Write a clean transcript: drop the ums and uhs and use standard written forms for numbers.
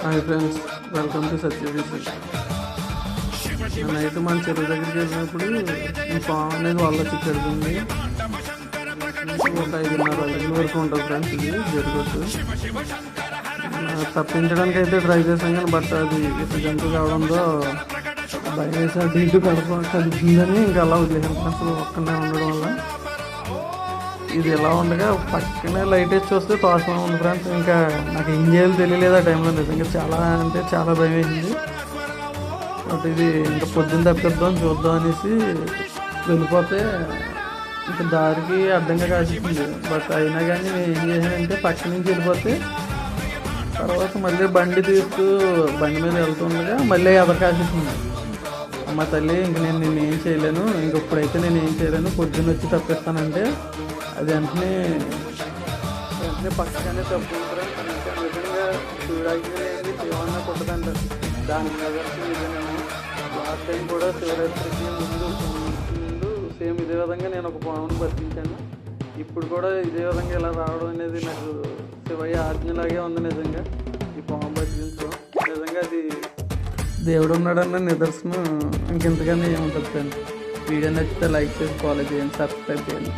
Hi friends, welcome to Satyadeesha. Night మన చెరువు దగ్గరికి వెళ్ళినప్పుడు ఈ పాము అనేది వాళ్ళ చిక్కెడుతుంది. ఒక 5:30 గంటల వరకు ఉంటుంది ఫ్రెండ్స్. ఇది జరగచ్చు. తప్పించడానికి అయితే ట్రై చేసాం కానీ బట్ అది జంతువు కావడంతో భయం వేసి అటు ఇటు కలుపుతుందని ఇంకా అలా వదిలేసాం ఫ్రెండ్స్. ఒక్కనే ఉండడం వల్ల ఇది ఎలా ఉండగా పక్కనే లైట్ వేసి చూస్తే తోటలో ఉంది ఫ్రెండ్స్. ఇంకా నాకు ఏం చేయాలో తెలియలేదు ఆ టైంలో. నిజంగా చాలా అంటే చాలా భయం వేసింది. బట్ ఇది ఇంకా పొద్దున్న తప్పిద్దాం చూద్దాం అనేసి వెళ్ళిపోతే ఇంకా దారికి అడ్డంగా కాసింది. బట్ అయినా కానీ నేను ఏం చేశానంటే పక్క నుంచి వెళ్ళిపోతే తర్వాత మళ్ళీ బండి మీద వెళ్తుండగా మళ్ళీ ఎదర కాసేసింది. అమ్మ తల్లి, ఇంక నేను ఏం చేయలేను, ఇంకొప్పుడైతే నేను ఏం చేయలేను, పొద్దున్న వచ్చి తప్పిస్తానంటే అది వెంటనే పక్కనే తప్పుకుంటారు. నిజంగా శివరాత్రి అనేది శివన్న పుట్టదంటారు. దాని మీద నిజమేమో. లాస్ట్ టైం కూడా శివరాత్రికి ముందు సేమ్ ఇదే విధంగా నేను ఒక పామును బతికించాను. ఇప్పుడు కూడా ఇదే విధంగా ఇలా రావడం అనేది నాకు శివయ్య ఆజ్ఞలాగే ఉంది. నిజంగా ఈ పాము బతికించడం నిజంగా అది దేవుడు ఉన్నాడన్న నిదర్శనం. ఇంకెంతకన్నా ఏముంటుంది ఫ్రెండ్స్. వీడియో నచ్చితే లైక్ చేసి ఫాలో చేయండి, సబ్స్క్రైబ్ చేయండి.